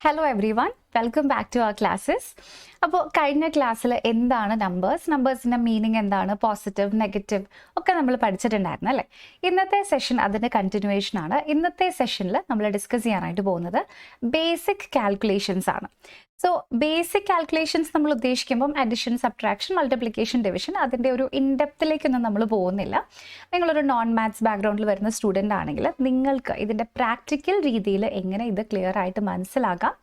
Hello everyone, welcome back to our classes. അപ്പോൾ കഴിഞ്ഞ ക്ലാസ്സിൽ എന്താണ് നമ്പേഴ്സിൻ്റെ മീനിങ് എന്താണ്, പോസിറ്റീവ് നെഗറ്റീവ് ഒക്കെ നമ്മൾ പഠിച്ചിട്ടുണ്ടായിരുന്നു അല്ലേ. ഇന്നത്തെ സെഷൻ അതിൻ്റെ കണ്ടിന്യൂവേഷൻ ആണ്. ഇന്നത്തെ സെഷനിൽ നമ്മൾ ഡിസ്കസ് ചെയ്യാനായിട്ട് പോകുന്നത് ബേസിക് കാൽക്കുലേഷൻസ് ആണ്. സോ ബേസിക് കാൽക്കുലേഷൻസ് നമ്മൾ ഉദ്ദേശിക്കുമ്പം അഡിഷൻ, സബ്ട്രാക്ഷൻ, മൾട്ടിപ്ലിക്കേഷൻ, ഡിവിഷൻ, അതിൻ്റെ ഒരു ഇൻഡെപ്തിലേക്കൊന്നും നമ്മൾ പോകുന്നില്ല. നിങ്ങളൊരു നോൺ മാത്സ് ബാക്ക്ഗ്രൗണ്ടിൽ വരുന്ന സ്റ്റുഡൻ്റ് ആണെങ്കിൽ നിങ്ങൾക്ക് ഇതിൻ്റെ പ്രാക്ടിക്കൽ രീതിയിൽ എങ്ങനെ ഇത് ക്ലിയർ ആയിട്ട് മനസ്സിലാക്കാം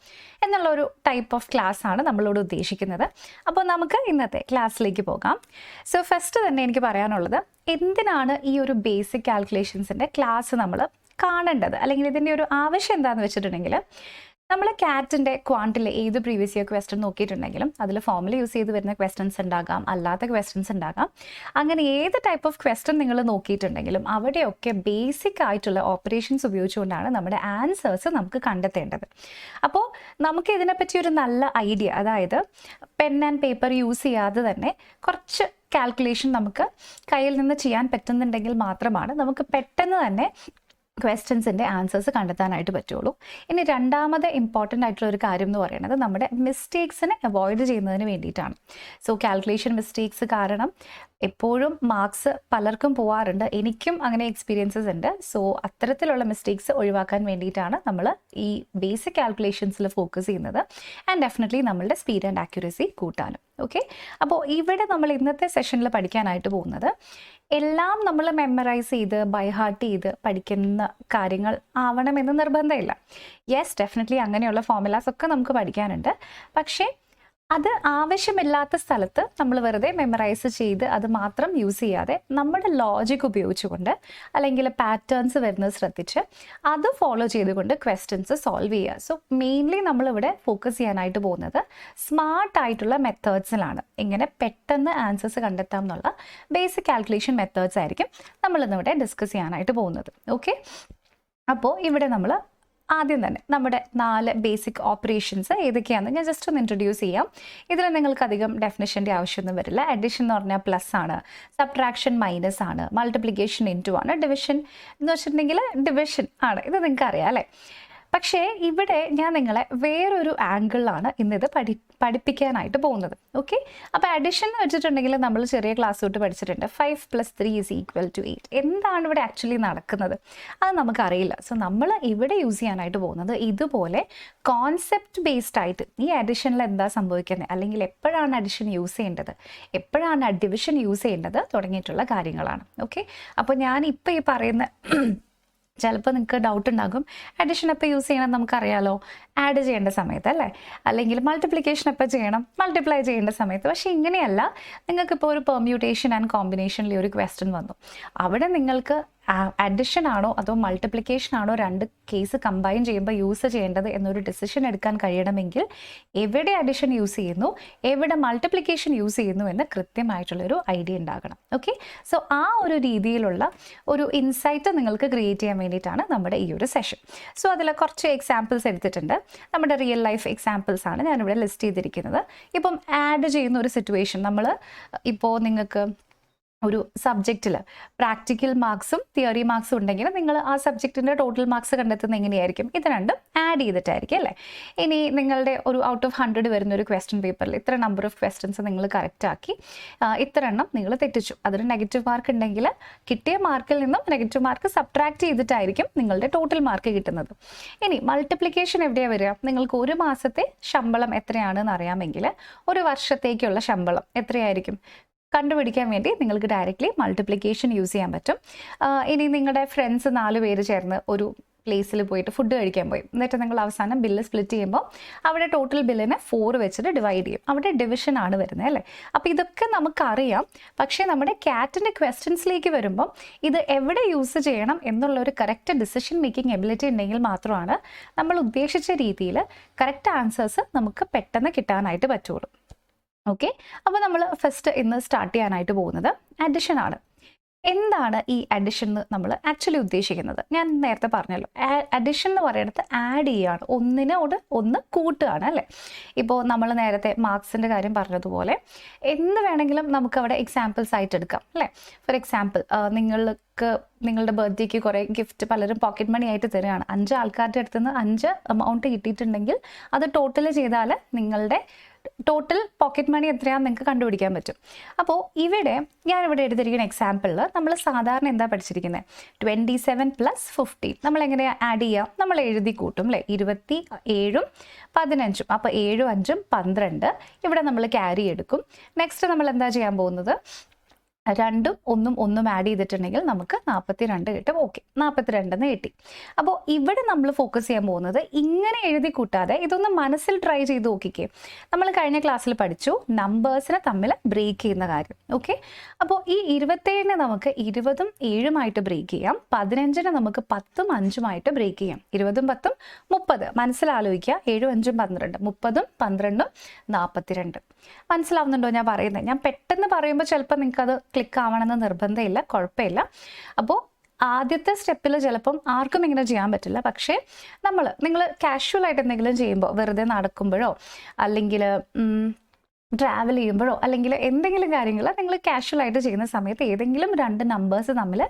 എന്നുള്ള ഒരു ടൈപ്പ് ഓഫ് ക്ലാസ് ആണ് നമ്മളോട് ഉദ്ദേശിക്കുന്നത്. അപ്പോൾ നമുക്ക് ഇന്നത്തെ ക്ലാസ്സിലേക്ക് പോകാം. സോ ഫസ്റ്റ് തന്നെ എനിക്ക് പറയാനുള്ളത്, എന്തിനാണ് ഈ ഒരു ബേസിക് കാൽക്കുലേഷൻസിൻ്റെ ക്ലാസ് നമ്മൾ കാണേണ്ടത്, അല്ലെങ്കിൽ ഇതിൻ്റെ ഒരു ആവശ്യം എന്താണെന്ന് വെച്ചിട്ടുണ്ടെങ്കിൽ, നമ്മൾ കാറ്റിൻ്റെ ക്വാണ്ടിലെ ഏത് പ്രീവിയസ് ഇയർ ക്വസ്റ്റ്യൻ നോക്കിയിട്ടുണ്ടെങ്കിലും അതിൽ ഫോർമുല യൂസ് ചെയ്ത് വരുന്ന ക്വസ്റ്റ്യൻസ് ഉണ്ടാകാം, അല്ലാത്ത ക്വസ്റ്റ്യൻസ് ഉണ്ടാകാം. അങ്ങനെ ഏത് ടൈപ്പ് ഓഫ് ക്വസ്റ്റ്യൻ നിങ്ങൾ നോക്കിയിട്ടുണ്ടെങ്കിലും അവിടെയൊക്കെ ബേസിക് ആയിട്ടുള്ള ഓപ്പറേഷൻസ് ഉപയോഗിച്ചുകൊണ്ടാണ് നമ്മുടെ ആൻസേഴ്സ് നമുക്ക് കണ്ടെത്തേണ്ടത്. അപ്പോൾ നമുക്ക് ഇതിനെപ്പറ്റി ഒരു നല്ല ഐഡിയ, അതായത് പെൻ ആൻഡ് പേപ്പർ യൂസ് ചെയ്യാതെ തന്നെ കുറച്ച് കാൽക്കുലേഷൻ നമുക്ക് കയ്യിൽ നിന്ന് ചെയ്യാൻ പറ്റുന്നുണ്ടെങ്കിൽ മാത്രമാണ് നമുക്ക് പെട്ടെന്ന് തന്നെ ക്വസ്റ്റ്യൻസിൻ്റെ ആൻസേഴ്സ് കണ്ടെത്താനായിട്ട് പറ്റുള്ളൂ. ഇനി രണ്ടാമത് ഇമ്പോർട്ടൻ്റ് ആയിട്ടുള്ള ഒരു കാര്യം എന്ന് പറയുന്നത് നമ്മുടെ മിസ്റ്റേക്സിനെ അവോയ്ഡ് ചെയ്യുന്നതിന് വേണ്ടിയിട്ടാണ്. സോ കാൽക്കുലേഷൻ മിസ്റ്റേക്സ് കാരണം എപ്പോഴും മാർക്സ് പലർക്കും പോവാറുണ്ട്. എനിക്കും അങ്ങനെ എക്സ്പീരിയൻസസ് ഉണ്ട്. സോ അത്തരത്തിലുള്ള മിസ്റ്റേക്സ് ഒഴിവാക്കാൻ വേണ്ടിയിട്ടാണ് നമ്മൾ ഈ ബേസിക് കാൽക്കുലേഷൻസിൽ ഫോക്കസ് ചെയ്യുന്നത്. ആൻഡ് ഡെഫിനറ്റ്ലി നമ്മളുടെ സ്പീഡ് ആൻഡ് ആക്യുറസി കൂട്ടാനും. ഓക്കെ, അപ്പോൾ ഇവിടെ നമ്മൾ ഇന്നത്തെ സെഷനിൽ പഠിക്കാനായിട്ട് പോകുന്നത്, എല്ലാം നമ്മൾ മെമ്മറൈസ് ചെയ്ത് ബൈഹാർട്ട് ചെയ്ത് പഠിക്കുന്ന കാര്യങ്ങൾ ആവണമെന്ന് നിർബന്ധമില്ല. യെസ്, ഡെഫിനറ്റ്ലി അങ്ങനെയുള്ള ഫോർമുലാസ് ഒക്കെ നമുക്ക് പഠിക്കാനുണ്ട്. പക്ഷേ അത് ആവശ്യമില്ലാത്ത സ്ഥലത്ത് നമ്മൾ വെറുതെ മെമ്മറൈസ് ചെയ്ത് അത് മാത്രം യൂസ് ചെയ്യാതെ നമ്മുടെ ലോജിക് ഉപയോഗിച്ചുകൊണ്ട്, അല്ലെങ്കിൽ പാറ്റേൺസ് വരുന്നത് ശ്രദ്ധിച്ച് അത് ഫോളോ ചെയ്തുകൊണ്ട് ക്വസ്റ്റ്യൻസ് സോൾവ് ചെയ്യുക. സോ മെയിൻലി നമ്മളിവിടെ ഫോക്കസ് ചെയ്യാനായിട്ട് പോകുന്നത് സ്മാർട്ടായിട്ടുള്ള മെത്തേഡ്സിലാണ്. ഇങ്ങനെ പെട്ടെന്ന് ആൻസേഴ്സ് കണ്ടെത്താം എന്നുള്ള ബേസിക് കാൽക്കുലേഷൻ മെത്തേഡ്സ് ആയിരിക്കും നമ്മളിന്നിവിടെ ഡിസ്കസ് ചെയ്യാനായിട്ട് പോകുന്നത്. ഓക്കെ, അപ്പോൾ ഇവിടെ നമ്മൾ ആദ്യം തന്നെ നമ്മുടെ 4 ബേസിക് ഓപ്പറേഷൻസ് ഏതൊക്കെയാണെന്ന് ഞാൻ ജസ്റ്റ് ഒന്ന് ഇൻട്രൊഡ്യൂസ് ചെയ്യാം. ഇതിൽ നിങ്ങൾക്ക് അധികം ഡെഫിനിഷൻ്റെ ആവശ്യമൊന്നും വരില്ല. അഡിഷൻ എന്ന് പറഞ്ഞാൽ പ്ലസ് ആണ്, സബ്ട്രാക്ഷൻ മൈനസ് ആണ്, മൾട്ടിപ്ലിക്കേഷൻ ഇൻറ്റു ആണ്, ഡിവിഷൻ എന്ന് വെച്ചിട്ടുണ്ടെങ്കിൽ ഡിവിഷൻ ആണ്. ഇത് നിങ്ങൾക്ക് അറിയാം അല്ലേ. പക്ഷേ ഇവിടെ ഞാൻ നിങ്ങളെ വേറൊരു ആംഗിളിലാണ് ഇന്നിത് പഠിപ്പിക്കാനായിട്ട് പോകുന്നത്. ഓക്കെ, അപ്പോൾ അഡിഷൻ എന്ന് വെച്ചിട്ടുണ്ടെങ്കിൽ നമ്മൾ ചെറിയ ക്ലാസ് തൊട്ട് പഠിച്ചിട്ടുണ്ട്, 5 + 3 = 8. എന്താണ് ഇവിടെ ആക്ച്വലി നടക്കുന്നത് അത് നമുക്കറിയില്ല. സോ നമ്മൾ ഇവിടെ യൂസ് ചെയ്യാനായിട്ട് പോകുന്നത് ഇതുപോലെ കോൺസെപ്റ്റ് ബേസ്ഡ് ആയിട്ട് ഈ അഡിഷനിൽ എന്താ സംഭവിക്കുന്നത്, അല്ലെങ്കിൽ എപ്പോഴാണ് അഡിഷൻ യൂസ് ചെയ്യേണ്ടത്, എപ്പോഴാണ് ഡിവിഷൻ യൂസ് ചെയ്യേണ്ടത് തുടങ്ങിയിട്ടുള്ള കാര്യങ്ങളാണ്. ഓക്കെ, അപ്പോൾ ഞാനിപ്പോൾ ഈ പറയുന്ന ചിലപ്പോൾ നിങ്ങൾക്ക് ഡൗട്ട് ഉണ്ടാകും, അഡിഷൻ എപ്പോൾ യൂസ് ചെയ്യണം നമുക്കറിയാലോ, ആഡ് ചെയ്യേണ്ട സമയത്ത് അല്ലേ, അല്ലെങ്കിൽ മൾട്ടിപ്ലിക്കേഷൻ എപ്പോൾ ചെയ്യണം, മൾട്ടിപ്ലൈ ചെയ്യേണ്ട സമയത്ത്. പക്ഷേ ഇങ്ങനെയല്ല. നിങ്ങൾക്കിപ്പോൾ ഒരു പെർമ്യൂട്ടേഷൻ ആൻഡ് കോമ്പിനേഷനിൽ ഒരു ക്വസ്റ്റ്യൻ വന്നു, അവിടെ നിങ്ങൾക്ക് അഡിഷൻ ആണോ അതോ മൾട്ടിപ്ലിക്കേഷൻ ആണോ രണ്ട് കേസ് കമ്പൈൻ ചെയ്യുമ്പോൾ യൂസ് ചെയ്യേണ്ടത് എന്നൊരു ഡിസിഷൻ എടുക്കാൻ കഴിയണമെങ്കിൽ എവിടെ അഡിഷൻ യൂസ് ചെയ്യുന്നു, എവിടെ മൾട്ടിപ്ലിക്കേഷൻ യൂസ് ചെയ്യുന്നു എന്ന് കൃത്യമായിട്ടുള്ളൊരു ഐഡിയ ഉണ്ടാകണം. ഓക്കെ, സോ ആ ഒരു രീതിയിലുള്ള ഒരു ഇൻസൈറ്റ് നിങ്ങൾക്ക് ക്രിയേറ്റ് ചെയ്യാൻ വേണ്ടിയിട്ടാണ് നമ്മുടെ ഈ ഒരു സെഷൻ. സോ അതിൽ കുറച്ച് എക്സാമ്പിൾസ് എടുത്തിട്ടുണ്ട്. നമ്മുടെ റിയൽ ലൈഫ് എക്സാമ്പിൾസ് ആണ് ഞാനിവിടെ ലിസ്റ്റ് ചെയ്തിരിക്കുന്നത്. ഇപ്പം ആഡ് ചെയ്യുന്ന ഒരു സിറ്റുവേഷൻ, നമ്മൾ ഇപ്പോൾ നിങ്ങൾക്ക് ഒരു സബ്ജക്റ്റിൽ പ്രാക്ടിക്കൽ മാർക്സും തിയറി മാർക്സും ഉണ്ടെങ്കിൽ നിങ്ങൾ ആ സബ്ജക്റ്റിൻ്റെ ടോട്ടൽ മാർക്സ് കണ്ടെത്തുന്നത് എങ്ങനെയായിരിക്കും, ഇത് രണ്ടും ആഡ് ചെയ്തിട്ടായിരിക്കും അല്ലേ. ഇനി നിങ്ങളുടെ ഒരു ഔട്ട് ഓഫ് 100 വരുന്ന ഒരു ക്വസ്റ്റ്യൻ പേപ്പറിൽ ഇത്ര നമ്പർ ഓഫ് ക്വസ്റ്റ്യൻസ് നിങ്ങൾ കറക്റ്റ് ആക്കി, ഇത്ര എണ്ണം നിങ്ങൾ തെറ്റിച്ചു, അതിന് നെഗറ്റീവ് മാർക്ക് ഉണ്ടെങ്കിൽ കിട്ടിയ മാർക്കിൽ നിന്നും നെഗറ്റീവ് മാർക്ക് സബ്ട്രാക്ട് ചെയ്തിട്ടായിരിക്കും നിങ്ങളുടെ ടോട്ടൽ മാർക്ക് കിട്ടുന്നത്. ഇനി മൾട്ടിപ്ലിക്കേഷൻ എവിടെയാണ് വരിക, നിങ്ങൾക്ക് ഒരു മാസത്തെ ശമ്പളം എത്രയാണെന്ന് അറിയാമെങ്കിൽ ഒരു വർഷത്തേക്കുള്ള ശമ്പളം എത്രയായിരിക്കും കണ്ടുപിടിക്കാൻ വേണ്ടി നിങ്ങൾക്ക് ഡയറക്റ്റ്ലി മൾട്ടിപ്ലിക്കേഷൻ യൂസ് ചെയ്യാൻ പറ്റും. ഇനി നിങ്ങളുടെ ഫ്രണ്ട്സ് 4 പേര് ചേർന്ന് ഒരു പ്ലേസിൽ പോയിട്ട് ഫുഡ് കഴിക്കാൻ പോയി, എന്നിട്ട് നിങ്ങൾ അവസാനം ബില്ല് സ്പ്ലിറ്റ് ചെയ്യുമ്പോൾ അവിടെ ടോട്ടൽ ബില്ലിനെ 4 വെച്ചിട്ട് ഡിവൈഡ് ചെയ്യും, അവിടെ ഡിവിഷൻ ആണ് വരുന്നത് അല്ലേ. അപ്പോൾ ഇതൊക്കെ നമുക്കറിയാം. പക്ഷേ നമ്മുടെ കാറ്റിൻ്റെ ക്വസ്റ്റ്യൻസിലേക്ക് വരുമ്പം ഇത് എവിടെ യൂസ് ചെയ്യണം എന്നുള്ള ഒരു കറക്റ്റ് ഡിസിഷൻ മേക്കിംഗ് എബിലിറ്റി ഉണ്ടെങ്കിൽ മാത്രമാണ് നമ്മൾ ഉദ്ദേശിച്ച രീതിയിൽ കറക്റ്റ് ആൻസേഴ്സ് നമുക്ക് പെട്ടെന്ന് കിട്ടാനായിട്ട് പറ്റുള്ളൂ. ഓക്കെ, അപ്പോൾ നമ്മൾ ഫസ്റ്റ് ഇന്ന് സ്റ്റാർട്ട് ചെയ്യാനായിട്ട് പോകുന്നത് അഡിഷൻ ആണ്. എന്താണ് ഈ അഡിഷൻ എന്ന് നമ്മൾ ആക്ച്വലി ഉദ്ദേശിക്കുന്നത്? ഞാൻ നേരത്തെ പറഞ്ഞല്ലോ, അഡിഷൻ എന്ന് പറയുന്നത് ആഡ് ചെയ്യുകയാണ്, ഒന്നിനോട് ഒന്ന് കൂട്ടുകയാണ് അല്ലേ. ഇപ്പോൾ നമ്മൾ നേരത്തെ മാർക്സിൻ്റെ കാര്യം പറഞ്ഞതുപോലെ എന്ത് വേണമെങ്കിലും നമുക്ക് അവിടെ എക്സാമ്പിൾസ് ആയിട്ട് എടുക്കാം അല്ലേ. ഫോർ എക്സാമ്പിൾ, നിങ്ങളുടെ ബർത്ത്ഡേക്ക് കുറേ ഗിഫ്റ്റ് പലരും പോക്കറ്റ് മണി ആയിട്ട് തരികയാണ്. 5 ആൾക്കാരുടെ അടുത്ത് നിന്ന് 5 എമൗണ്ട് കിട്ടിയിട്ടുണ്ടെങ്കിൽ അത് ടോട്ടൽ ചെയ്താൽ നിങ്ങളുടെ ടോട്ടൽ പോക്കറ്റ് മണി എത്രയാണെന്ന് നിങ്ങൾക്ക് കണ്ടുപിടിക്കാൻ പറ്റും. അപ്പോൾ ഞാനിവിടെ എടുത്തിരിക്കുന്ന എക്സാമ്പിളിൽ നമ്മൾ സാധാരണ എന്താ പഠിച്ചിരിക്കുന്നത്, 27 + 15 നമ്മൾ എങ്ങനെയാണ് ആഡ് ചെയ്യുക? നമ്മൾ എഴുതി കൂട്ടും അല്ലേ, 27ഉം 15ഉം. അപ്പോൾ 7, 5, 12 ഇവിടെ നമ്മൾ ക്യാരി എടുക്കും. നെക്സ്റ്റ് നമ്മൾ എന്താ ചെയ്യാൻ പോകുന്നത്, 2ഉം 1ഉം 1ഉം ആഡ് ചെയ്തിട്ടുണ്ടെങ്കിൽ നമുക്ക് 42 കിട്ടും. ഓക്കെ, 42 എന്ന് കിട്ടി. അപ്പോൾ ഇവിടെ നമ്മൾ ഫോക്കസ് ചെയ്യാൻ പോകുന്നത് ഇങ്ങനെ എഴുതി കൂട്ടാതെ ഇതൊന്ന് മനസ്സിൽ ട്രൈ ചെയ്ത് നോക്കിക്കേ. നമ്മൾ കഴിഞ്ഞ ക്ലാസ്സിൽ പഠിച്ചു നമ്പേഴ്സിനെ തമ്മിൽ ബ്രേക്ക് ചെയ്യുന്ന കാര്യം. ഓക്കെ, അപ്പോൾ ഈ 27നെ നമുക്ക് 20ഉം 7ഉമായിട്ട് ബ്രേക്ക് ചെയ്യാം. 15നെ നമുക്ക് 10ഉം 5ഉമായിട്ട് ബ്രേക്ക് ചെയ്യാം. 20ഉം 10ഉം 30. മനസ്സിലാലോചിക്കുക, 7ഉം 5ഉം 12, 30ഉം 12ഉം 42. മനസ്സിലാവുന്നുണ്ടോ ഞാൻ പറയുന്നത്? ഞാൻ പെട്ടെന്ന് പറയുമ്പോൾ ചിലപ്പോൾ നിങ്ങൾക്കത് ക്ലിക്ക് ആവണമെന്ന് നിർബന്ധമില്ല, കുഴപ്പമില്ല. അപ്പോൾ ആദ്യത്തെ സ്റ്റെപ്പിൽ ചിലപ്പം ആർക്കും ഇങ്ങനെ ചെയ്യാൻ പറ്റില്ല. പക്ഷേ നിങ്ങൾ കാഷ്വലായിട്ട് എന്തെങ്കിലും ചെയ്യുമ്പോൾ, വെറുതെ നടക്കുമ്പോഴോ അല്ലെങ്കിൽ ട്രാവൽ ചെയ്യുമ്പോഴോ അല്ലെങ്കിൽ എന്തെങ്കിലും കാര്യങ്ങൾ നിങ്ങൾ കാഷ്വലായിട്ട് ചെയ്യുന്ന സമയത്ത് ഏതെങ്കിലും 2 നമ്പേഴ്സ് തമ്മിൽ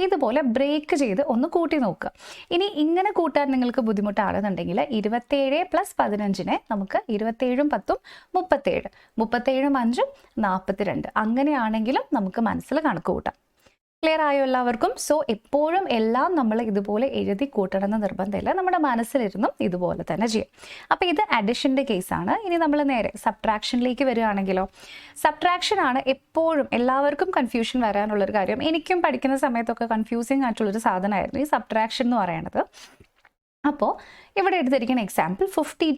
ഇതുപോലെ ബ്രേക്ക് ചെയ്ത് ഒന്ന് കൂട്ടി നോക്കുക. ഇനി ഇങ്ങനെ കൂട്ടാൻ നിങ്ങൾക്ക് ബുദ്ധിമുട്ടാണെന്നുണ്ടെങ്കിൽ 27 + 15നെ നമുക്ക് 27ഉം 10ഉം 37, 37ഉം 5ഉം 42. അങ്ങനെയാണെങ്കിലും നമുക്ക് മനസ്സിൽ കണക്ക് കൂട്ടാം. ക്ലിയർ ആയോ എല്ലാവർക്കും? സോ എപ്പോഴും എല്ലാം നമ്മൾ ഇതുപോലെ എഴുതി കൂട്ടണമെന്ന് നിർബന്ധമില്ല, നമ്മുടെ മനസ്സിലിരുന്നും ഇതുപോലെ തന്നെ ചെയ്യാം. അപ്പോൾ ഇത് അഡിഷൻ്റെ കേസാണ്. ഇനി നമ്മൾ നേരെ സബ്ട്രാക്ഷനിലേക്ക് വരികയാണെങ്കിലോ, സബ്ട്രാക്ഷൻ ആണ് എപ്പോഴും എല്ലാവർക്കും കൺഫ്യൂഷൻ വരാനുള്ളൊരു കാര്യം. എനിക്കും പഠിക്കുന്ന സമയത്തൊക്കെ കൺഫ്യൂസിങ് ആയിട്ടുള്ളൊരു സാധനമായിരുന്നു ഈ സബ്ട്രാക്ഷൻ എന്ന് പറയുന്നത്. അപ്പോൾ ഇവിടെ എടുത്തിരിക്കുന്ന എക്സാമ്പിൾ 50.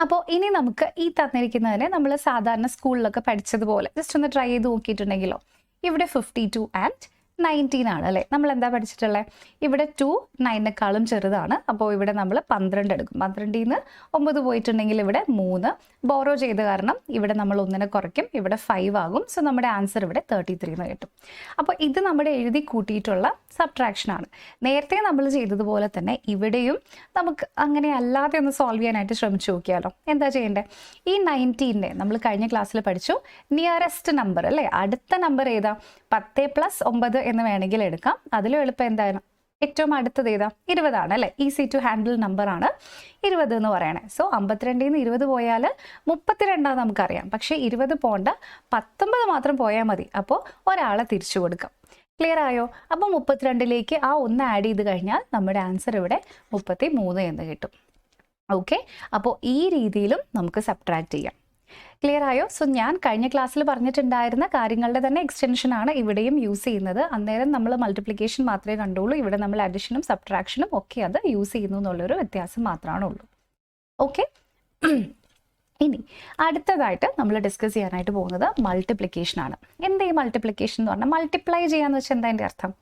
അപ്പോൾ ഇനി നമുക്ക് ഈ തന്നിരിക്കുന്നതിനെ നമ്മൾ സാധാരണ സ്കൂളിലൊക്കെ പഠിച്ചതുപോലെ ജസ്റ്റ് ഒന്ന് ട്രൈ ചെയ്ത് നോക്കിയിട്ടുണ്ടെങ്കിലോ, ഇവിടെ 52 ആൻഡ് 19 ആണ് അല്ലേ. നമ്മൾ എന്താ പഠിച്ചിട്ടുള്ളത്? ഇവിടെ 2 9നെക്കാളും ചെറുതാണ്. അപ്പോൾ ഇവിടെ നമ്മൾ 12 എടുക്കും. 12ൽ നിന്ന് 9 പോയിട്ടുണ്ടെങ്കിൽ ഇവിടെ 3 ബോറോ ചെയ്ത കാരണം ഇവിടെ നമ്മൾ 1നെ കുറയ്ക്കും, ഇവിടെ 5 ആകും. സോ നമ്മുടെ ആൻസർ ഇവിടെ 33 എന്ന് കിട്ടും. അപ്പോൾ ഇത് നമ്മുടെ എഴുതി കൂട്ടിയിട്ടുള്ള സബ്ട്രാക്ഷനാണ്. നേരത്തെ നമ്മൾ ചെയ്തതുപോലെ തന്നെ ഇവിടെയും നമുക്ക് അങ്ങനെ അല്ലാതെ ഒന്ന് സോൾവ് ചെയ്യാനായിട്ട് ശ്രമിച്ചു നോക്കിയാലോ. എന്താ ചെയ്യേണ്ടത്? ഈ 19നെ നമ്മൾ കഴിഞ്ഞ ക്ലാസ്സിൽ പഠിച്ചു നിയറസ്റ്റ് നമ്പർ അല്ലേ, അടുത്ത നമ്പർ ഏതാ? 10 + 9 എന്ന് വേണമെങ്കിൽ എടുക്കാം. അതിലും എളുപ്പം എന്താണ്? ഏറ്റവും അടുത്തത് ഏതാ? 20 ആണ് അല്ലേ. ഈസി ടു ഹാൻഡിൽ നമ്പർ ആണ് 20 എന്ന് പറയണേ. സോ 52ൽ നിന്ന് 20 പോയാൽ 32 നമുക്കറിയാം. പക്ഷേ 20 പോണ്ട, 19 മാത്രം പോയാൽ മതി. അപ്പോൾ ഒരാളെ തിരിച്ചു കൊടുക്കാം. ക്ലിയർ ആയോ? അപ്പോൾ 32ലേക്ക് ആ 1 ആഡ് ചെയ്ത് കഴിഞ്ഞാൽ നമ്മുടെ ആൻസർ ഇവിടെ 33 എന്ന് കിട്ടും. ഓക്കെ, അപ്പോൾ ഈ രീതിയിലും നമുക്ക് സബ്ട്രാക്ട് ചെയ്യാം. ക്ലിയർ ആയോ? സോ ഞാൻ കഴിഞ്ഞ ക്ലാസ്സിൽ പറഞ്ഞിട്ടുണ്ടായിരുന്ന കാര്യങ്ങളുടെ തന്നെ എക്സ്റ്റൻഷനാണ് ഇവിടെയും യൂസ് ചെയ്യുന്നത്. അന്നേരം നമ്മൾ മൾട്ടിപ്ലിക്കേഷൻ മാത്രമേ കണ്ടുള്ളൂ, ഇവിടെ നമ്മൾ അഡിഷനും സബ്ട്രാക്ഷനും ഒക്കെ അത് യൂസ് ചെയ്യുന്നു എന്നുള്ളൊരു വ്യത്യാസം മാത്രമാണ് ഉള്ളൂ. ഓക്കെ, ഇനി അടുത്തതായിട്ട് നമ്മൾ ഡിസ്കസ് ചെയ്യാനായിട്ട് പോകുന്നത് മൾട്ടിപ്ലിക്കേഷൻ ആണ്. എന്താ ഈ മൾട്ടിപ്ലിക്കേഷൻ എന്ന് പറഞ്ഞാൽ? മൾട്ടിപ്ലൈ ചെയ്യാന്ന് വെച്ചാൽ എന്താ അതിൻ്റെ അർത്ഥം?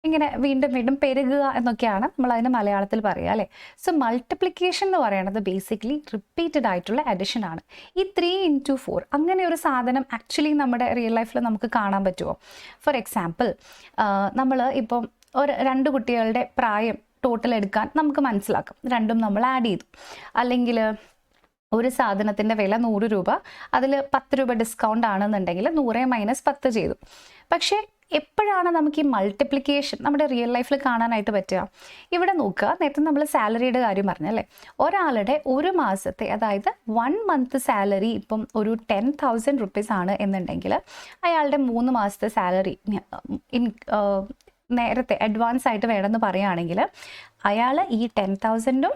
ഇങ്ങനെ വീണ്ടും വീണ്ടും പെരുകുക എന്നൊക്കെയാണ് നമ്മൾ അതിന് മലയാളത്തിൽ പറയുക അല്ലേ. സോ മൾട്ടിപ്ലിക്കേഷൻ എന്ന് പറയുന്നത് ബേസിക്കലി റിപ്പീറ്റഡ് ആയിട്ടുള്ള അഡിഷൻ ആണ്. ഈ 3 × 4 അങ്ങനെ ഒരു സാധനം ആക്ച്വലി നമ്മുടെ റിയൽ ലൈഫിൽ നമുക്ക് കാണാൻ പറ്റുമോ? ഫോർ എക്സാമ്പിൾ, നമ്മൾ ഇപ്പം 2 കുട്ടികളുടെ പ്രായം ടോട്ടൽ എടുക്കാൻ നമുക്ക് മനസ്സിലാക്കാം. രണ്ടും നമ്മൾ ആഡ് ചെയ്തു. അല്ലെങ്കിൽ ഒരു സാധനത്തിൻ്റെ വില 100 രൂപ, അതിൽ 10 രൂപ ഡിസ്കൗണ്ട് ആണെന്നുണ്ടെങ്കിൽ 100 - 10 ചെയ്തു. പക്ഷേ എപ്പോഴാണ് നമുക്ക് ഈ മൾട്ടിപ്ലിക്കേഷൻ നമ്മുടെ റിയൽ ലൈഫിൽ കാണാനായിട്ട് പറ്റുക? ഇവിടെ നോക്കുക, നേരത്തെ നമ്മൾ സാലറിയുടെ കാര്യം പറഞ്ഞല്ലേ. ഒരാളുടെ ഒരു മാസത്തെ, അതായത് 1 മന്ത് സാലറി ഇപ്പം ഒരു 10,000 റുപ്പീസ് ആണ് എന്നുണ്ടെങ്കിൽ അയാളുടെ 3 മാസത്തെ സാലറി നേരത്തെ അഡ്വാൻസ് ആയിട്ട് വേണമെന്ന് പറയുകയാണെങ്കിൽ അയാൾ ഈ 10,000ഉം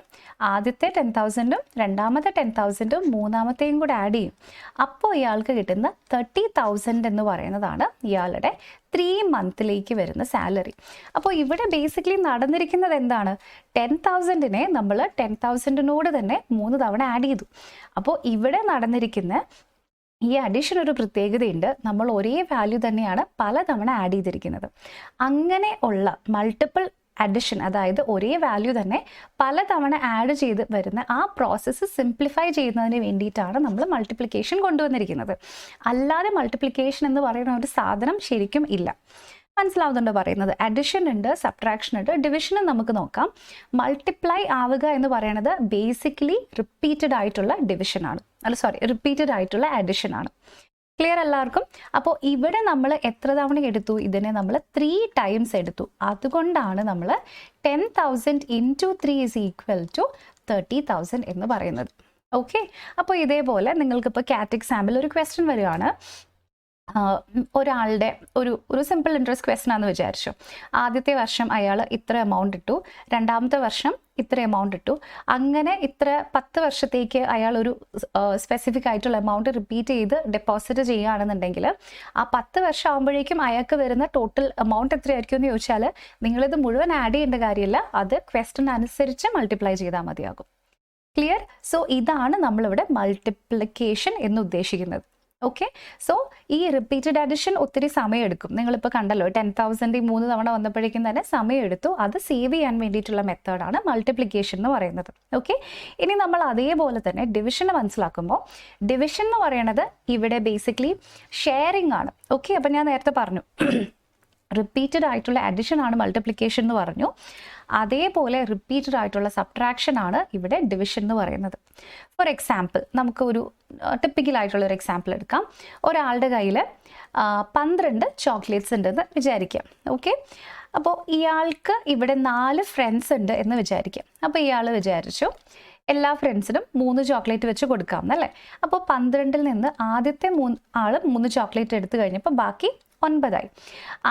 ആദ്യത്തെ 10,000ഉം രണ്ടാമത്തെ 10,000ഉം മൂന്നാമത്തെയും കൂടെ ആഡ് ചെയ്യും. അപ്പോൾ ഇയാൾക്ക് കിട്ടുന്ന 30,000 എന്ന് പറയുന്നതാണ് ഇയാളുടെ 3 മന്തിലേക്ക് വരുന്ന സാലറി. അപ്പോൾ ഇവിടെ ബേസിക്കലി നടന്നിരിക്കുന്നത് എന്താണ്? 10,000നെ നമ്മൾ 10,000നോട് തന്നെ 3 തവണ ആഡ് ചെയ്തു. അപ്പോൾ ഇവിടെ നടന്നിരിക്കുന്ന ഈ അഡീഷൻ ഒരു പ്രത്യേകതയുണ്ട്, നമ്മൾ ഒരേ വാല്യൂ തന്നെയാണ് പലതവണ ആഡ് ചെയ്തിരിക്കുന്നത്. അങ്ങനെ ഉള്ള മൾട്ടിപ്പിൾ അഡിഷൻ, അതായത് ഒരേ വാല്യൂ തന്നെ പലതവണ ആഡ് ചെയ്ത് വരുന്ന ആ പ്രോസസ്സ് സിംപ്ലിഫൈ ചെയ്യുന്നതിന് വേണ്ടിയിട്ടാണ് നമ്മൾ മൾട്ടിപ്ലിക്കേഷൻ കൊണ്ടുവന്നിരിക്കുന്നത്. അല്ലാതെ മൾട്ടിപ്ലിക്കേഷൻ എന്ന് പറയുന്ന ഒരു സാധനം ശരിക്കും ഇല്ല. മനസ്സിലാവുന്നുണ്ടോ പറയുന്നത്? അഡിഷൻ ഉണ്ട്, സബ്ട്രാക്ഷൻ ഉണ്ട്, ഡിവിഷനും നമുക്ക് നോക്കാം. മൾട്ടിപ്ലൈ ആവുക എന്ന് പറയുന്നത് ബേസിക്കലി റിപ്പീറ്റഡ് ആയിട്ടുള്ള ഡിവിഷൻ ആണ്, റിപ്പീറ്റഡ് ആയിട്ടുള്ള അഡിഷൻ ആണ്. ക്ലിയർ എല്ലാവർക്കും? അപ്പോൾ ഇവിടെ നമ്മൾ എത്ര തവണ എടുത്തു? ഇതിനെ നമ്മൾ 3 ടൈംസ് എടുത്തു. അതുകൊണ്ടാണ് നമ്മൾ 10,000 × 3 = 30,000 എന്ന് പറയുന്നത്. ഓക്കെ, അപ്പോൾ ഇതേപോലെ നിങ്ങൾക്കിപ്പോൾ കാറ്റ് എക്സാമ്പിൾ ഒരു ക്വസ്റ്റ്യൻ വരികയാണ്. ഒരാളുടെ ഒരു സിമ്പിൾ ഇൻട്രസ്റ്റ് ക്വസ്റ്റൻ ആണെന്ന് വിചാരിച്ചു. ആദ്യത്തെ വർഷം അയാൾ ഇത്ര എമൗണ്ട് ഇട്ടു, രണ്ടാമത്തെ വർഷം ഇത്ര എമൗണ്ട് ഇട്ടു, അങ്ങനെ ഇത്ര 10 വർഷത്തേക്ക് അയാൾ ഒരു സ്പെസിഫിക് ആയിട്ടുള്ള എമൗണ്ട് റിപ്പീറ്റ് ചെയ്ത് ഡെപ്പോസിറ്റ് ചെയ്യുകയാണെന്നുണ്ടെങ്കിൽ ആ 10 വർഷം ആകുമ്പോഴേക്കും അയാൾക്ക് വരുന്ന ടോട്ടൽ എമൗണ്ട് എത്രയായിരിക്കും എന്ന് ചോദിച്ചാൽ നിങ്ങളിത് മുഴുവൻ ആഡ് ചെയ്യേണ്ട കാര്യമില്ല, അത് ക്വസ്റ്റൻ അനുസരിച്ച് മൾട്ടിപ്ലൈ ചെയ്താൽ മതിയാകും. ക്ലിയർ? സോ ഇതാണ് നമ്മളിവിടെ മൾട്ടിപ്ലിക്കേഷൻ എന്ന് ഉദ്ദേശിക്കുന്നത്. ഓക്കെ, സോ ഈ റിപ്പീറ്റഡ് അഡിഷൻ ഒത്തിരി സമയം എടുക്കും. നിങ്ങളിപ്പോൾ കണ്ടല്ലോ 10,000 3 തവണ വന്നപ്പോഴേക്കും തന്നെ സമയം എടുത്തു. അത് സേവ് ചെയ്യാൻ വേണ്ടിയിട്ടുള്ള മെത്തേഡാണ് മൾട്ടിപ്ലിക്കേഷൻ എന്ന് പറയുന്നത്. ഓക്കെ, ഇനി നമ്മൾ അതേപോലെ തന്നെ ഡിവിഷൻ മനസ്സിലാക്കുമ്പോൾ ഡിവിഷൻ എന്ന് പറയുന്നത് ഇവിടെ ബേസിക്കലി ഷെയറിംഗ് ആണ്. ഓക്കെ, അപ്പം ഞാൻ നേരത്തെ പറഞ്ഞു റിപ്പീറ്റഡ് ആയിട്ടുള്ള അഡിഷൻ ആണ് മൾട്ടിപ്ലിക്കേഷൻ എന്ന് പറഞ്ഞു. അതേപോലെ റിപ്പീറ്റഡ് ആയിട്ടുള്ള സബ്ട്രാക്ഷൻ ആണ് ഇവിടെ ഡിവിഷൻ എന്ന് പറയുന്നത്. ഫോർ എക്സാമ്പിൾ നമുക്ക് ഒരു ടിപ്പിക്കലായിട്ടുള്ള ഒരു എക്സാമ്പിൾ എടുക്കാം. ഒരാളുടെ കയ്യിൽ 12 ചോക്ലേറ്റ്സ് ഉണ്ടെന്ന് വിചാരിക്കാം. ഓക്കെ, അപ്പോൾ ഇയാൾക്ക് ഇവിടെ 4 ഫ്രണ്ട്സ് ഉണ്ട് എന്ന് വിചാരിക്കാം. അപ്പോൾ ഇയാൾ വിചാരിച്ചു എല്ലാ ഫ്രണ്ട്സിനും 3 ചോക്ലേറ്റ് വെച്ച് കൊടുക്കാം എന്നല്ലേ. അപ്പോൾ 12-ൽ നിന്ന് ആദ്യത്തെ 3 ചോക്ലേറ്റ് എടുത്തു കഴിഞ്ഞപ്പോൾ ബാക്കി 9 ആയി.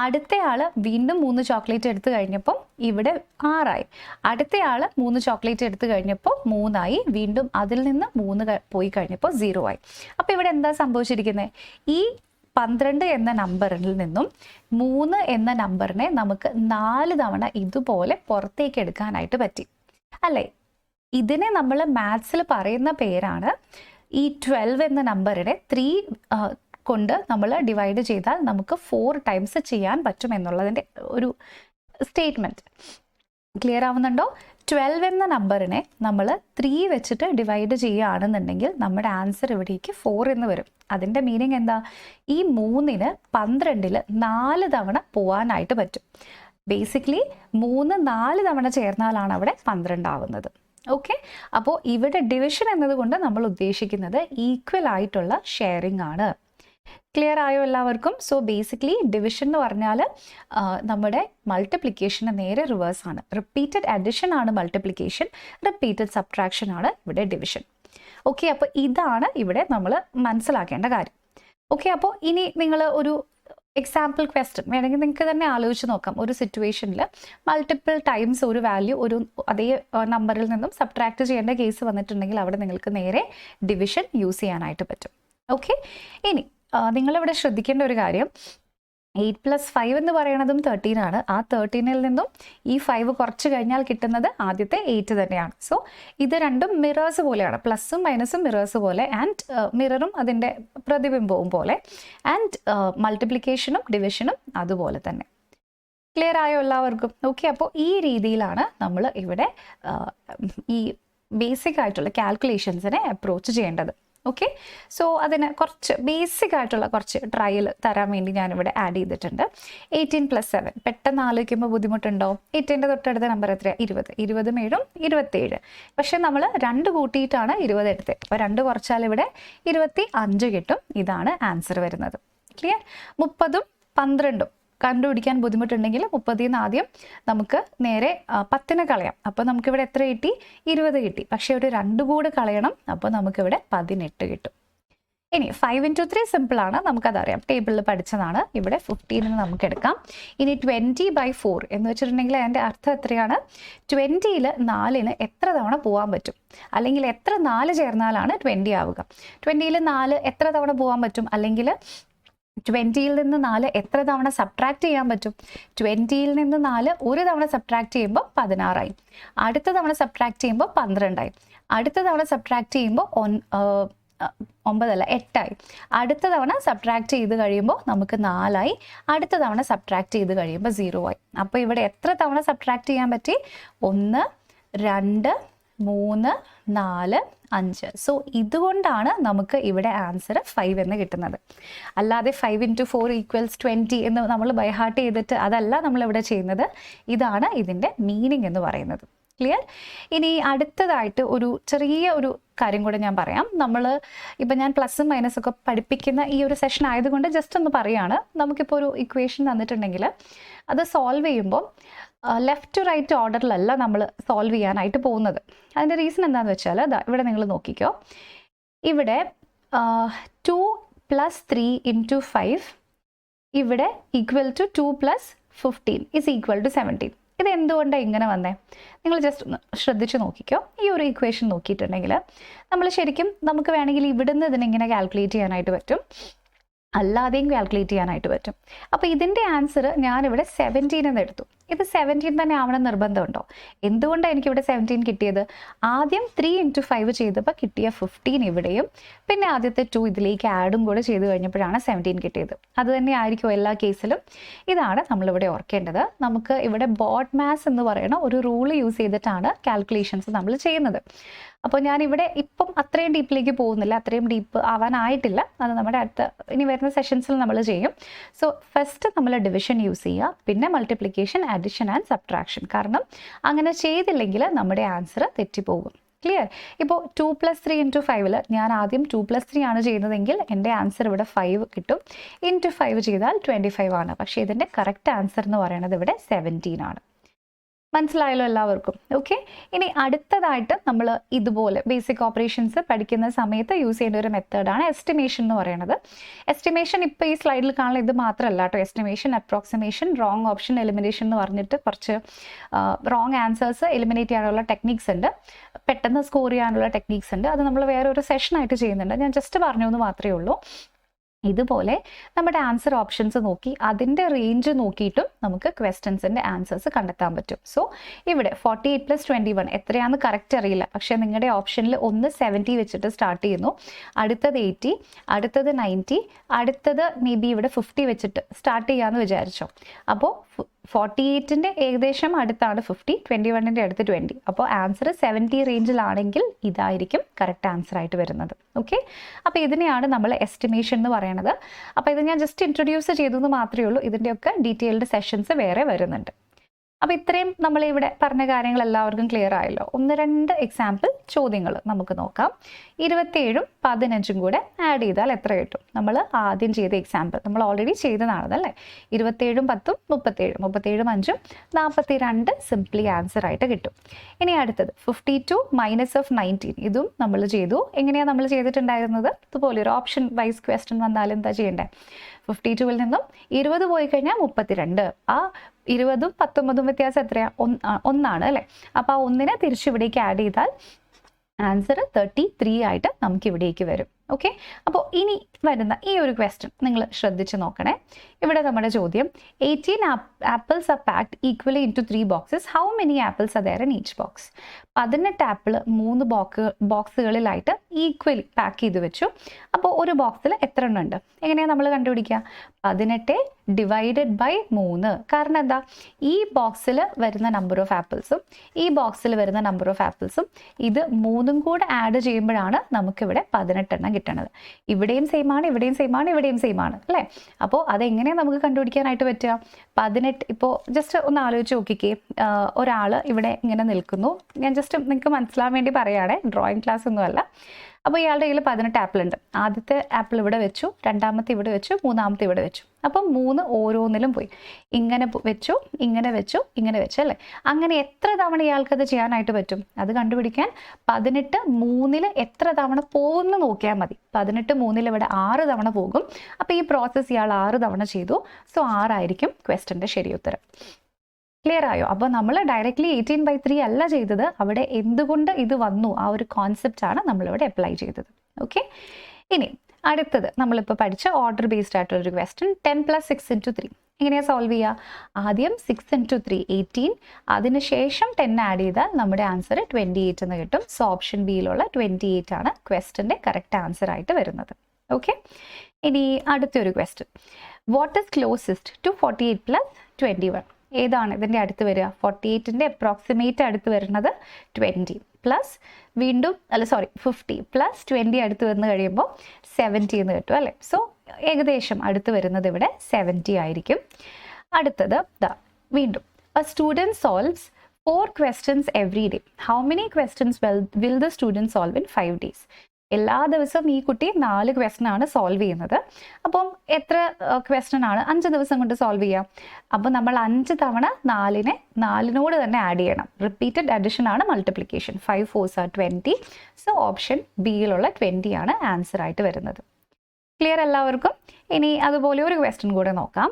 അടുത്തയാൾ വീണ്ടും 3 ചോക്ലേറ്റ് എടുത്തു കഴിഞ്ഞപ്പോൾ ഇവിടെ 6 ആയി. അടുത്തയാൾ 3 ചോക്ലേറ്റ് എടുത്തു കഴിഞ്ഞപ്പോൾ 3 ആയി. വീണ്ടും അതിൽ നിന്ന് 3 പോയി കഴിഞ്ഞപ്പോൾ 0 ആയി. അപ്പോൾ ഇവിടെ എന്താ സംഭവിച്ചിരിക്കുന്നത്? ഈ 12 എന്ന നമ്പറിൽ നിന്നും 3 എന്ന നമ്പറിനെ നമുക്ക് 4 തവണ ഇതുപോലെ പുറത്തേക്ക് എടുക്കാനായിട്ട് പറ്റി അല്ലേ. ഇതിനെ നമ്മൾ മാത്സിൽ പറയുന്ന പേരാണ് ഈ 12 എന്ന നമ്പറിനെ 3 കൊണ്ട് നമ്മൾ ഡിവൈഡ് ചെയ്താൽ നമുക്ക് 4 ടൈംസ് ചെയ്യാൻ പറ്റും എന്നുള്ളതിൻ്റെ ഒരു സ്റ്റേറ്റ്മെൻറ്റ്. ക്ലിയർ ആവുന്നുണ്ടോ? 12 എന്ന നമ്പറിനെ നമ്മൾ 3 വെച്ചിട്ട് ഡിവൈഡ് ചെയ്യുകയാണെന്നുണ്ടെങ്കിൽ നമ്മുടെ ആൻസർ ഇവിടേക്ക് 4 എന്ന് വരും. അതിൻ്റെ മീനിങ് എന്താ? ഈ 3-ന് 12-ൽ 4 തവണ പോകാനായിട്ട് പറ്റും. ബേസിക്കലി 3 4 തവണ ചേർന്നാലാണ് അവിടെ 12 ആവുന്നത്. ഓക്കെ, അപ്പോൾ ഇവിടെ ഡിവിഷൻ എന്നതുകൊണ്ട് നമ്മൾ ഉദ്ദേശിക്കുന്നത് ഈക്വൽ ആയിട്ടുള്ള ഷെയറിംഗ് ആണ്. ക്ലിയർ ആയോ എല്ലാവർക്കും? സോ ബേസിക്കലി ഡിവിഷൻ എന്ന് പറഞ്ഞാൽ നമ്മുടെ മൾട്ടിപ്ലിക്കേഷന് നേരെ റിവേഴ്സ് ആണ്. റിപ്പീറ്റഡ് അഡിഷൻ ആണ് മൾട്ടിപ്ലിക്കേഷൻ, റിപ്പീറ്റഡ് സബ്ട്രാക്ഷൻ ആണ് ഇവിടെ ഡിവിഷൻ. ഓക്കെ, അപ്പോൾ ഇതാണ് ഇവിടെ നമ്മൾ മനസ്സിലാക്കേണ്ട കാര്യം. ഓക്കെ, അപ്പോൾ ഇനി നിങ്ങൾ ഒരു എക്സാമ്പിൾ ക്വസ്റ്റ്യൻ വേണമെങ്കിൽ നിങ്ങൾക്ക് തന്നെ ആലോചിച്ച് നോക്കാം. ഒരു സിറ്റുവേഷനിൽ മൾട്ടിപ്പിൾ ടൈംസ് ഒരു വാല്യൂ ഒരു അതേ നമ്പറിൽ നിന്നും സബ്ട്രാക്ട് ചെയ്യേണ്ട കേസ് വന്നിട്ടുണ്ടെങ്കിൽ അവിടെ നിങ്ങൾക്ക് നേരെ ഡിവിഷൻ യൂസ് ചെയ്യാനായിട്ട് പറ്റും. ഓക്കെ, ഇനി നിങ്ങളിവിടെ ശ്രദ്ധിക്കേണ്ട ഒരു കാര്യം 8 + 5 എന്ന് പറയുന്നതും 13 ആണ്. ആ 13-ൽ നിന്നും ഈ 5 കുറച്ച് കഴിഞ്ഞാൽ കിട്ടുന്നത് ആദ്യത്തെ 8 തന്നെയാണ്. സോ ഇത് രണ്ടും മിറേഴ്സ് പോലെയാണ്, പ്ലസും മൈനസും മിറേഴ്സ് പോലെ, ആൻഡ് മിററും അതിൻ്റെ പ്രതിബിംബവും പോലെ, ആൻഡ് മൾട്ടിപ്ലിക്കേഷനും ഡിവിഷനും അതുപോലെ തന്നെ. ക്ലിയർ ആയോ എല്ലാവർക്കും? ഓക്കെ, അപ്പോൾ ഈ രീതിയിലാണ് നമ്മൾ ഇവിടെ ഈ ബേസിക് ആയിട്ടുള്ള കാൽക്കുലേഷൻസിനെ അപ്രോച്ച് ചെയ്യേണ്ടത്. ഓക്കെ, സോ അതിന് കുറച്ച് ബേസിക് ആയിട്ടുള്ള കുറച്ച് ട്രയൽ തരാൻ വേണ്ടി ഞാനിവിടെ ആഡ് ചെയ്തിട്ടുണ്ട്. 18 + 7 പെട്ടെന്ന് ആലോചിക്കുമ്പോൾ ബുദ്ധിമുട്ടുണ്ടോ? 18ൻ്റെ തൊട്ടടുത്ത നമ്പർ എത്രയാണ്? 20. 20 7 27. പക്ഷെ നമ്മൾ 2 കൂട്ടിയിട്ടാണ് 20 എടുത്തത്. അപ്പോൾ 2 കുറച്ചാൽ ഇവിടെ 25 കിട്ടും. ഇതാണ് ആൻസർ വരുന്നത്. ക്ലിയർ? 30ഉം 12ഉം കണ്ടുപിടിക്കാൻ ബുദ്ധിമുട്ടുണ്ടെങ്കിൽ 30-ൽ നിന്ന് ആദ്യം നമുക്ക് നേരെ 10-നെ കളയാം. അപ്പോൾ നമുക്കിവിടെ എത്ര കിട്ടി? 20 കിട്ടി. പക്ഷേ ഒരു 2 കൂടെ കളയണം. അപ്പോൾ നമുക്കിവിടെ 18 കിട്ടും. ഇനി 5 × 3 സിമ്പിളാണ്, നമുക്കതറിയാം, ടേബിളിൽ പഠിച്ചതാണ്. ഇവിടെ 15 നമുക്ക് എടുക്കാം. ഇനി 20/4 എന്ന് വെച്ചിട്ടുണ്ടെങ്കിൽ അതിൻ്റെ അർത്ഥം എത്രയാണ്? 20-ൽ 4-ന് എത്ര തവണ പോകാൻ പറ്റും, അല്ലെങ്കിൽ എത്ര 4 ചേർന്നാലാണ് 20 ആവുക? 20-ൽ 4 എത്ര തവണ പോകാൻ പറ്റും, അല്ലെങ്കിൽ 20-ൽ നിന്ന് 4 എത്ര തവണ സബ്ട്രാക്ട് ചെയ്യാൻ പറ്റും? 20-ൽ നിന്ന് 4 ഒരു തവണ സബ്ട്രാക്ട് ചെയ്യുമ്പോൾ 16 അടുത്ത തവണ സബ്ട്രാക്ട് ചെയ്യുമ്പോൾ 12 അടുത്ത തവണ സബ്ട്രാക്ട് ചെയ്യുമ്പോൾ 9 8ആയി. അടുത്ത തവണ സബ്ട്രാക്ട് ചെയ്ത് കഴിയുമ്പോൾ നമുക്ക് 4ആയി. അടുത്ത തവണ സബ്ട്രാക്ട് ചെയ്ത് കഴിയുമ്പോൾ 0 ആയി. അപ്പോൾ ഇവിടെ എത്ര തവണ സബ്ട്രാക്ട് ചെയ്യാൻ പറ്റി? 1 2 3 4 5. സോ ഇതുകൊണ്ടാണ് നമുക്ക് ഇവിടെ ആൻസർ 5 എന്ന് കിട്ടുന്നത്. അല്ലാതെ 5 × 4 = 20 എന്ന് നമ്മൾ ബൈ ഹാർട്ട് ചെയ്തിട്ട് അതല്ല നമ്മളിവിടെ ചെയ്യുന്നത്. ഇതാണ് ഇതിൻ്റെ മീനിങ് എന്ന് പറയുന്നത്. ക്ലിയർ? ഇനി അടുത്തതായിട്ട് ഒരു ചെറിയ ഒരു കാര്യം കൂടെ ഞാൻ പറയാം. ഇപ്പം ഞാൻ പ്ലസും മൈനസൊക്കെ പഠിപ്പിക്കുന്ന ഈ ഒരു സെഷൻ ആയതുകൊണ്ട് ജസ്റ്റ് ഒന്ന് പറയുകയാണ്. നമുക്കിപ്പോൾ ഒരു ഇക്വേഷൻ തന്നിട്ടുണ്ടെങ്കിൽ അത് സോൾവ് ചെയ്യുമ്പോൾ ലെഫ്റ്റ് ടു റൈറ്റ് ഓർഡറിലല്ല നമ്മൾ സോൾവ് ചെയ്യാനായിട്ട് പോകുന്നത്. അതിൻ്റെ റീസൺ എന്താണെന്ന് വെച്ചാൽ ഇവിടെ നിങ്ങൾ നോക്കിക്കോ. ഇവിടെ 2 + 3 × 5 ഇവിടെ = 2 + 15 = 17. ഇത് എന്തുകൊണ്ടാണ് ഇങ്ങനെ വന്നേ? നിങ്ങൾ ജസ്റ്റ് ഒന്ന് ശ്രദ്ധിച്ച് നോക്കിക്കോ. ഈ ഒരു ഇക്വേഷൻ നോക്കിയിട്ടുണ്ടെങ്കിൽ നമ്മൾ ശരിക്കും നമുക്ക് വേണമെങ്കിൽ ഇവിടുന്ന് ഇതിനെങ്ങനെ കാൽക്കുലേറ്റ് ചെയ്യാനായിട്ട് പറ്റും, അല്ലാതെയും കാൽക്കുലേറ്റ് ചെയ്യാനായിട്ട് പറ്റും. അപ്പോൾ ഇതിൻ്റെ ആൻസർ ഞാനിവിടെ 17 എന്ന് എടുത്തു. ഇത് 17 തന്നെ ആവണം നിർബന്ധമുണ്ടോ? എന്തുകൊണ്ടാണ് എനിക്കിവിടെ 17 കിട്ടിയത്? ആദ്യം 3 × 5 ചെയ്തപ്പോൾ കിട്ടിയ 15 ഇവിടെയും, പിന്നെ ആദ്യത്തെ 2 ഇതിലേക്ക് ആഡും കൂടെ ചെയ്ത് കഴിഞ്ഞപ്പോഴാണ് 17 കിട്ടിയത്. അത് തന്നെ ആയിരിക്കും എല്ലാ കേസിലും. ഇതാണ് നമ്മളിവിടെ ഓർക്കേണ്ടത്. നമുക്ക് ഇവിടെ ബോഡ് മാസ് എന്ന് പറയുന്ന ഒരു റൂൾ യൂസ് ചെയ്തിട്ടാണ് കാൽക്കുലേഷൻസ് നമ്മൾ ചെയ്യുന്നത്. അപ്പോൾ ഞാനിവിടെ ഇപ്പം അത്രയും ഡീപ്പിലേക്ക് പോകുന്നില്ല, അത്രയും ഡീപ്പ് ആവാനായിട്ടില്ല. അത് നമ്മുടെ ഇനി വരുന്ന സെഷൻസിൽ നമ്മൾ ചെയ്യും. സോ ഫസ്റ്റ് നമ്മൾ ഡിവിഷൻ യൂസ് ചെയ്യുക, പിന്നെ മൾട്ടിപ്ലിക്കേഷൻ, അഡിഷൻ ആൻഡ് സബ്ട്രാക്ഷൻ. കാരണം അങ്ങനെ ചെയ്തില്ലെങ്കിൽ നമ്മുടെ ആൻസർ തെറ്റിപ്പോകും. ക്ലിയർ? ഇപ്പോൾ 2 + 3 × 5 ഞാൻ ആദ്യം 2 + 3 ആണ് ചെയ്യുന്നതെങ്കിൽ എൻ്റെ ആൻസർ ഇവിടെ 5 കിട്ടും. × 5 ചെയ്താൽ 25 ആണ്. പക്ഷേ ഇതിൻ്റെ കറക്റ്റ് ആൻസർ എന്ന് പറയുന്നത് ഇവിടെ 17 ആണ്. മനസ്സിലായല്ലോ എല്ലാവർക്കും? ഓക്കെ. ഇനി അടുത്തതായിട്ട് നമ്മൾ ഇതുപോലെ ബേസിക് ഓപ്പറേഷൻസ് പഠിക്കുന്ന സമയത്ത് യൂസ് ചെയ്യേണ്ട ഒരു മെത്തേഡാണ് എസ്റ്റിമേഷൻ എന്ന് പറയുന്നത്. എസ്റ്റിമേഷൻ ഇപ്പോൾ ഈ സ്ലൈഡിൽ കാണുന്ന ഇത് മാത്രമല്ല കേട്ടോ. Estimation, approximation, wrong option elimination എന്ന് പറഞ്ഞിട്ട് കുറച്ച് റോങ് ആൻസേഴ്സ് എലിമിനേറ്റ് ചെയ്യാനുള്ള ടെക്നിക്സ് ഉണ്ട്, പെട്ടെന്ന് സ്കോർ ചെയ്യാനുള്ള ടെക്നിക്സ് ഉണ്ട്. അത് നമ്മൾ വേറെ ഒരു സെഷനായിട്ട് ചെയ്യുന്നുണ്ട്. ഞാൻ ജസ്റ്റ് പറഞ്ഞു എന്ന് മാത്രമേ ഉള്ളൂ. ഇതുപോലെ നമ്മുടെ ആൻസർ ഓപ്ഷൻസ് നോക്കി അതിൻ്റെ റേഞ്ച് നോക്കിയിട്ടും നമുക്ക് ക്വസ്റ്റ്യൻസിൻ്റെ ആൻസേഴ്സ് കണ്ടെത്താൻ പറ്റും. സോ ഇവിടെ 48 + 21 എത്രയാണെന്ന് കറക്റ്റ് അറിയില്ല. പക്ഷേ നിങ്ങളുടെ ഓപ്ഷനിൽ ഒന്ന് 70 വെച്ചിട്ട് സ്റ്റാർട്ട് ചെയ്യുന്നു, അടുത്തത് 80, അടുത്തത് 90, അടുത്തത് മേ ബി ഇവിടെ 50 വെച്ചിട്ട് സ്റ്റാർട്ട് ചെയ്യാമെന്ന് വിചാരിച്ചോ. അപ്പോൾ 48ൻ്റെ ഏകദേശം അടുത്താണ് 50, 21ൻ്റെ അടുത്ത് 20. അപ്പോൾ ആൻസർ 70 റേഞ്ചിലാണെങ്കിൽ ഇതായിരിക്കും കറക്റ്റ് ആൻസർ ആയിട്ട് വരുന്നത്. ഓക്കെ. അപ്പോൾ ഇതിനെയാണ് നമ്മൾ എസ്റ്റിമേഷൻ എന്ന് പറയുന്നത്. അപ്പോൾ ഇത് ഞാൻ ജസ്റ്റ് ഇൻട്രൊഡ്യൂസ് ചെയ്തു എന്ന് മാത്രമേ ഉള്ളൂ. ഇതിൻ്റെയൊക്കെ ഡീറ്റെയിൽഡ് സെഷൻസ് വേറെ വരുന്നുണ്ട്. അപ്പോൾ ഇത്രയും നമ്മളിവിടെ പറഞ്ഞ കാര്യങ്ങൾ എല്ലാവർക്കും ക്ലിയർ ആയല്ലോ. 1-2 എക്സാമ്പിൾ ചോദ്യങ്ങൾ നമുക്ക് നോക്കാം. 27ഉം 15ഉം കൂടെ ആഡ് ചെയ്താൽ എത്ര കിട്ടും? നമ്മൾ ആദ്യം ചെയ്ത എക്സാമ്പിൾ നമ്മൾ ഓൾറെഡി ചെയ്തതാണല്ലേ. 27ഉം 10ഉം 37, 37ഉം 5ഉം 42 സിംപ്ലി ആൻസർ ആയിട്ട് കിട്ടും. ഇനി അടുത്തത് 52 - 19. ഇതും നമ്മൾ ചെയ്തു. എങ്ങനെയാണ് നമ്മൾ ചെയ്തിട്ടുണ്ടായിരുന്നത്? ഇതുപോലെ ഒരു ഓപ്ഷൻ വൈസ് ക്വസ്റ്റ്യൻ വന്നാൽ എന്താ ചെയ്യേണ്ടത്? 52ൽ നിന്നും 20 പോയി കഴിഞ്ഞാൽ 32. ആ 20ഉം 19ഉം വ്യത്യാസം എത്രയാണ്? 1 ആണ് അല്ലേ. അപ്പോൾ ആ 1നെ തിരിച്ചിവിടേക്ക് ആഡ് ചെയ്താൽ ആൻസർ 33 ആയിട്ട് നമുക്ക് ഇവിടേക്ക് വരും. ഓക്കെ. അപ്പോൾ ഇനി വരുന്ന ഈ ഒരു ക്വസ്റ്റ്യൻ നിങ്ങൾ ശ്രദ്ധിച്ച് നോക്കണേ. ഇവിടെ നമ്മുടെ ചോദ്യം 18 apples are packed equally into 3 boxes. How many apples are there in each box? 18 apple 3 ബോക്സുകളിലായിട്ട് ഈക്വലി പാക്ക് ചെയ്ത് വെച്ചു. അപ്പോൾ ഒരു ബോക്സിൽ എത്ര എണ്ണം ഉണ്ട്? എങ്ങനെയാണ് നമ്മൾ കണ്ടുപിടിക്കുക? 18 ഡിവൈഡഡ് ബൈ 3. കാരണം എന്താ? ഈ ബോക്സിൽ വരുന്ന നമ്പർ ഓഫ് ആപ്പിൾസും ഈ ബോക്സിൽ വരുന്ന നമ്പർ ഓഫ് ആപ്പിൾസും ഇത് 3ഉം കൂടെ ആഡ് ചെയ്യുമ്പോഴാണ് നമുക്കിവിടെ 18 എണ്ണം കിട്ടണത്. ഇവിടെയും സെയിം ആണ്, ഇവിടെയും സെയിം ആണ്, ഇവിടെയും സെയിം ആണ് അല്ലേ. അപ്പോൾ അതെങ്ങനെയാണ് നമുക്ക് കണ്ടുപിടിക്കാനായിട്ട് പറ്റുക? 18 ഇപ്പോൾ ജസ്റ്റ് ഒന്ന് ആലോചിച്ച് നോക്കിക്കേ. ഒരാൾ ഇവിടെ ഇങ്ങനെ നിൽക്കുന്നു. ഞാൻ ജസ്റ്റ് നിങ്ങൾക്ക് മനസ്സിലാൻ വേണ്ടി പറയുകയാണെ, ഡ്രോയിങ് ക്ലാസ് ഒന്നുമല്ല. അപ്പോൾ ഇയാളുടെ കയ്യിൽ 18 ആപ്പിൾ ഉണ്ട്. ആദ്യത്തെ ആപ്പിൾ ഇവിടെ വെച്ചു, രണ്ടാമത്തെ ഇവിടെ വെച്ചു, മൂന്നാമത്തെ ഇവിടെ വെച്ചു. അപ്പം 3 ഓരോന്നിലും പോയി. ഇങ്ങനെ വെച്ചു, ഇങ്ങനെ വെച്ചു, ഇങ്ങനെ വെച്ചു അല്ലേ. അങ്ങനെ എത്ര തവണ ഇയാൾക്കത് ചെയ്യാനായിട്ട് പറ്റും? അത് കണ്ടുപിടിക്കാൻ 18 3ൽ എത്ര തവണ പോകുമെന്ന് നോക്കിയാൽ മതി. 18 3ൽ ഇവിടെ 6 തവണ പോകും. അപ്പോൾ ഈ പ്രോസസ്സ് ഇയാൾ 6 തവണ ചെയ്തു. സോ 6 ആയിരിക്കും ക്വസ്റ്റ്യൻ്റെ ശരി ഉത്തരം. ക്ലിയർ ആയോ? അപ്പോൾ നമ്മൾ ഡയറക്റ്റ്ലി 18/3 അല്ല ചെയ്തത്. അവിടെ എന്തുകൊണ്ട് ഇത് വന്നു ആ ഒരു കോൺസെപ്റ്റാണ് നമ്മളിവിടെ അപ്ലൈ ചെയ്തത്. ഓക്കെ. ഇനി അടുത്തത് നമ്മളിപ്പോൾ പഠിച്ച ഓർഡർ ബേസ്ഡ് ആയിട്ടുള്ളൊരു ക്വസ്റ്റ്യൻ 10 + 6 × 3. എങ്ങനെയാണ് സോൾവ് ചെയ്യുക? ആദ്യം 6 into 3 18, അതിനുശേഷം 10 ആഡ് ചെയ്താൽ നമ്മുടെ ആൻസർ 28 എന്ന് കിട്ടും. സോ ഓപ്ഷൻ ബിയിലുള്ള 28 ആണ് ക്വസ്റ്റിൻ്റെ കറക്റ്റ് ആൻസർ ആയിട്ട് വരുന്നത്. ഓക്കെ, ഇനി അടുത്തൊരു question. What is closest to 48 plus 21? ഏതാണ് ഇതിൻ്റെ അടുത്ത് വരിക? 48ൻ്റെ അപ്രോക്സിമേറ്റ് അടുത്ത് വരുന്നത് 20 പ്ലസ് വീണ്ടും 50 പ്ലസ് 20 അടുത്ത് വന്ന് കഴിയുമ്പോൾ 70 എന്ന് കിട്ടും അല്ലേ? സോ ഏകദേശം അടുത്ത് വരുന്നത് ഇവിടെ 70 ആയിരിക്കും. അടുത്തത് വീണ്ടും a student solves 4 questions every day. How many questions will the student solve in 5 days? എല്ലാ ദിവസവും ഈ കുട്ടി 4 ക്വസ്റ്റ്യൻ ആണ് സോൾവ് ചെയ്യുന്നത്. അപ്പം എത്ര ക്വസ്റ്റ്യൻ ആണ് 5 ദിവസം കൊണ്ട് സോൾവ് ചെയ്യാം? അപ്പോൾ നമ്മൾ 5 തവണ 4നോട് തന്നെ ആഡ് ചെയ്യണം. റിപ്പീറ്റഡ് അഡിഷൻ ആണ് multiplication. 5 4s are 20. So option ബിയിലുള്ള 20 ആണ് ആൻസർ ആയിട്ട് വരുന്നത്. ക്ലിയർ എല്ലാവർക്കും? ഇനി അതുപോലെ ഒരു ക്വസ്റ്റ്യൻ കൂടെ നോക്കാം.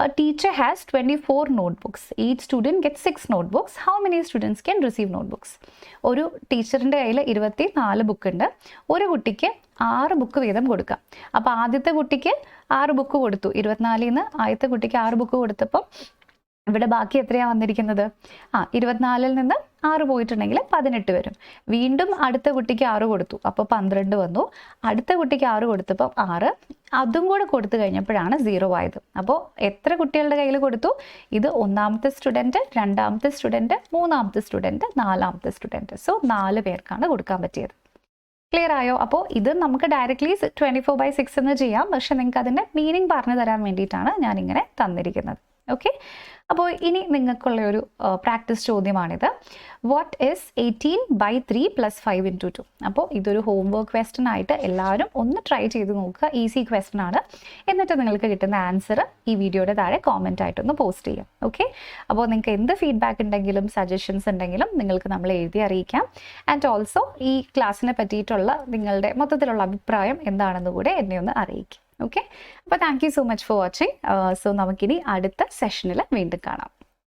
A teacher has 24 notebooks. Each student gets 6 notebooks. How many students can receive notebooks? ഒരു ടീച്ചറിൻ്റെ കയ്യിൽ 24 ബുക്ക് ഉണ്ട്. ഒരു കുട്ടിക്ക് 6 ബുക്ക് വീതം കൊടുക്കാം. അപ്പോൾ ആദ്യത്തെ കുട്ടിക്ക് 6 ബുക്ക് കൊടുത്തു. 24ൽ നിന്ന് ആദ്യത്തെ കുട്ടിക്ക് 6 ബുക്ക് കൊടുത്തപ്പോൾ ഇവിടെ ബാക്കി എത്രയാണ് വന്നിരിക്കുന്നത്? 24ൽ നിന്ന് 6 പോയിട്ടുണ്ടെങ്കിൽ 18 വരും. വീണ്ടും അടുത്ത കുട്ടിക്ക് 6 കൊടുത്തു, അപ്പോൾ 12 വന്നു. അടുത്ത കുട്ടിക്ക് 6 കൊടുത്തപ്പോൾ 6, അതും കൂടെ കൊടുത്തു കഴിഞ്ഞപ്പോഴാണ് 0 ആയത്. അപ്പോൾ എത്ര കുട്ടികളുടെ കയ്യിൽ കൊടുത്തു? ഇത് 1ാമത്തെ സ്റ്റുഡൻറ്റ്, 2ാമത്തെ സ്റ്റുഡൻറ്റ്, 3ാമത്തെ സ്റ്റുഡൻറ്റ്, 4ാമത്തെ സ്റ്റുഡൻറ്റ്. സോ 4 പേർക്കാണ് കൊടുക്കാൻ പറ്റിയത്. ക്ലിയർ ആയോ? അപ്പോൾ ഇത് നമുക്ക് ഡയറക്ട്ലി 24/6 എന്ന് ചെയ്യാം. പക്ഷെ നിങ്ങൾക്ക് അതിൻ്റെ മീനിങ് പറഞ്ഞു തരാൻ വേണ്ടിയിട്ടാണ് ഞാനിങ്ങനെ തന്നിരിക്കുന്നത്. ഓക്കെ, അപ്പോൾ ഇനി നിങ്ങൾക്കുള്ള ഒരു പ്രാക്ടീസ് ചോദ്യമാണിത്. What is 18/3 + 5 into 2? അപ്പോൾ ഇതൊരു ഹോംവർക്ക് ക്വസ്റ്റ്യൻ ആയിട്ട് എല്ലാവരും ഒന്ന് ട്രൈ ചെയ്ത് നോക്കുക. ഈസി ക്വസ്റ്റ്യൻ ആണ്. എന്നിട്ട് നിങ്ങൾക്ക് കിട്ടുന്ന ആൻസർ ഈ വീഡിയോയുടെ താഴെ കോമെൻ്റ് ആയിട്ടൊന്ന് പോസ്റ്റ് ചെയ്യാം. ഓക്കെ, അപ്പോൾ നിങ്ങൾക്ക് എന്ത് ഫീഡ്ബാക്ക് ഉണ്ടെങ്കിലും സജഷൻസ് ഉണ്ടെങ്കിലും നിങ്ങൾക്ക് നമ്മളെ എഴുതി അറിയിക്കാം. ആൻഡ് ഓൾസോ ഈ ക്ലാസ്സിനെ പറ്റിയിട്ടുള്ള നിങ്ങളുടെ മൊത്തത്തിലുള്ള അഭിപ്രായം എന്താണെന്ന് കൂടെ എന്നെ ഒന്ന് അറിയിക്കും. ഓക്കെ, അപ്പോൾ thank you so much for watching. So നമുക്കിനി അടുത്ത സെഷനിൽ വീണ്ടും കാണാം.